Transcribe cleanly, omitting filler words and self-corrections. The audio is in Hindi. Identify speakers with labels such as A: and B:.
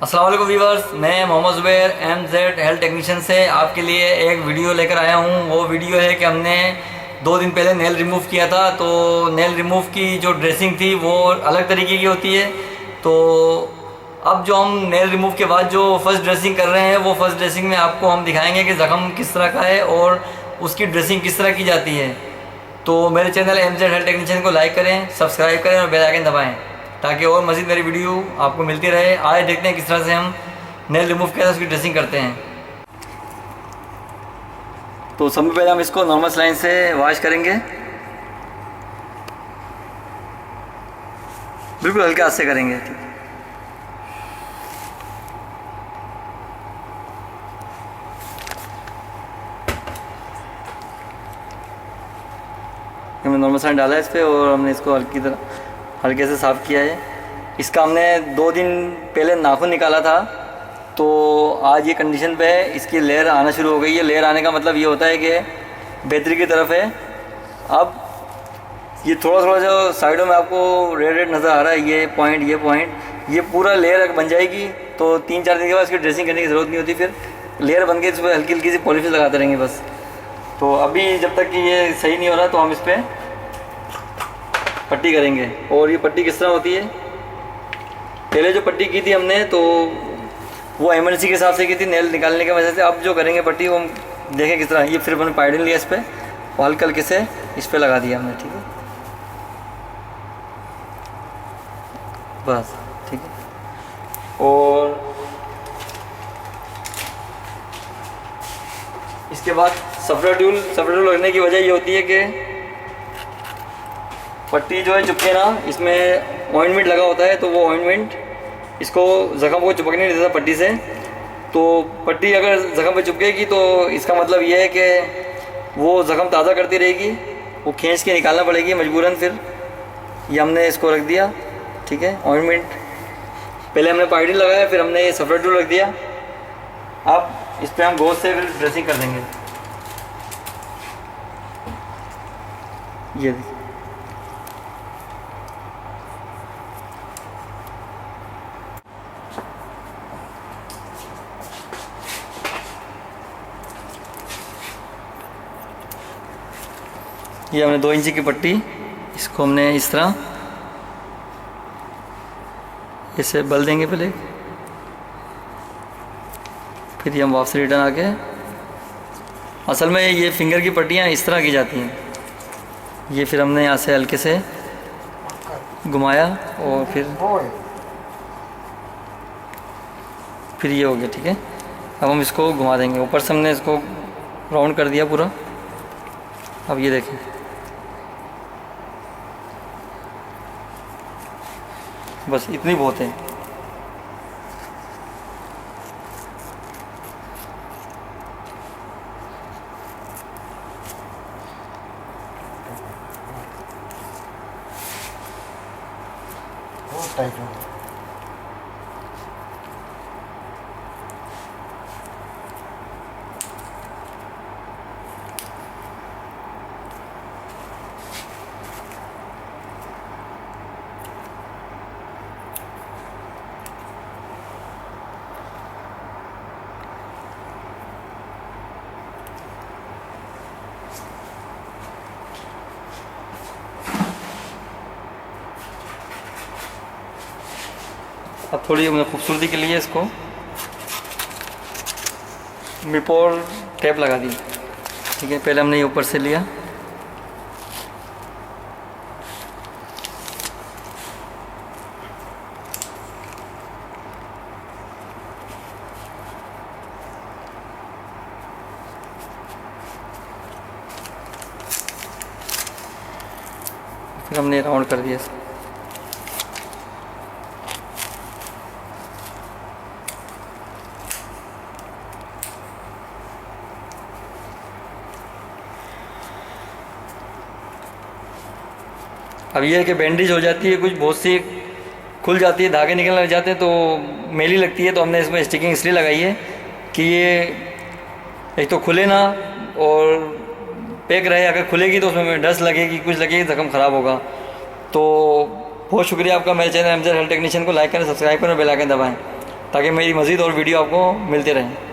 A: अस्सलाम वालेकुम व्यूवर्स, मैं Mohammad Zubair MZ health technician से आपके लिए एक वीडियो लेकर आया हूँ। वो वीडियो है कि हमने 2 दिन पहले नेल रिमूव किया था। तो नेल रिमूव की जो ड्रेसिंग थी वो अलग तरीके की होती है। तो अब जो हम नेल रिमूव के बाद जो फर्स्ट ड्रेसिंग कर रहे हैं, वो फर्स्ट ड्रेसिंग में आपको हम दिखाएंगे कि ज़ख़म किस तरह का है और उसकी ड्रेसिंग किस तरह की जाती है। तो मेरे चैनल MZ हेल्थ टेक्नीशियन को लाइक करें, सब्सक्राइब करें और बेल आइकन दबाएँ ताकि और मज़ीद मेरी वीडियो आपको मिलती रहे। आए देखते हैं किस तरह से हम नेल रिमूव कैसे उसकी ड्रेसिंग करते हैं। तो सबसे पहले हम इसको नॉर्मल सलाइन से वॉश करेंगे, बिल्कुल हल्के हाथ से करेंगे। हमने नॉर्मल सलाइन डाला है इस पर और हमने इसको हल्के से साफ़ किया है। इसका हमने 2 दिन पहले नाखून निकाला था, तो आज ये कंडीशन पे है, इसकी लेयर आना शुरू हो गई है। लेयर आने का मतलब ये होता है कि बेहतरी की तरफ है। अब ये थोड़ा थोड़ा जो साइडों में आपको रेड रेड नज़र आ रहा है, ये पॉइंट ये पूरा लेयर बन जाएगी। तो 3-4 दिन के बाद इसकी ड्रेसिंग करने की ज़रूरत नहीं होती। फिर लेयर बन के इस पर हल्की हल्की सी पॉलिश लगाते रहेंगे बस। तो अभी जब तक कि ये सही नहीं हो रहा तो हम इस पर पट्टी करेंगे। और ये पट्टी किस तरह होती है, पहले जो पट्टी की थी हमने तो वो इमरजेंसी के हिसाब से की थी, नेल निकालने की वजह से। अब जो करेंगे पट्टी वो देखें किस तरह। ये फिर हमने पाइडिन लिया इस पर, हल्के हल्के से इस पर लगा दिया हमने, ठीक है बस, ठीक है। और इसके बाद सफ्राड्यूल लगने की वजह ये होती है कि पट्टी जो है चुपके ना, इसमें ऑइंटमेंट लगा होता है, तो वो ऑइंटमेंट इसको ज़ख़म को चिपकने नहीं देता पट्टी से। तो पट्टी अगर ज़ख़म पे चिपकेगी तो इसका मतलब ये है कि वो ज़ख़म ताज़ा करती रहेगी, वो खींच के निकालना पड़ेगी मजबूरन। फिर ये हमने इसको रख दिया, ठीक है। ऑइंटमेंट पहले हमने पाइडिन लगाया, फिर हमने ये सफ्राड्यूल रख दिया। अब इस पर हम गोश्त से फिर ड्रेसिंग कर देंगे। ये देखिए, ये हमने 2 इंची की पट्टी, इसको हमने इस तरह इसे बल देंगे पहले, फिर ये हम वापस रिटर्न आके, असल में ये फिंगर की पट्टियाँ इस तरह की जाती हैं। ये फिर हमने यहाँ से हल्के से घुमाया और फिर ये हो गया, ठीक है। अब हम इसको घुमा देंगे, ऊपर से हमने इसको राउंड कर दिया पूरा। अब ये देखें, बस इतनी बहुत है।
B: टाइट हो
A: अब थोड़ी हमने खूबसूरती के लिए इसको मिपोर टेप लगा दी, ठीक है। पहले हमने ये ऊपर से लिया, फिर हमने राउंड कर दिया इसको। अब ये है कि बैंडेज हो जाती है, कुछ बहुत सी खुल जाती है, धागे निकलने लग जाते हैं तो मेली लगती है। तो हमने इसमें स्टिकिंग इसलिए लगाई है कि ये एक तो खुले ना और पैक रहे। अगर खुलेगी तो उसमें डस्ट लगेगी, कुछ लगेगी, ज़ख़म ख़राब होगा। तो बहुत शुक्रिया आपका मेरे चैनल MZ हेल्थ टेक्नीशियन को लाइक करें, सब्सक्राइब करें और बेल आइकन दबाएं। ताकि मेरी मज़ीद और वीडियो आपको मिलते रहें।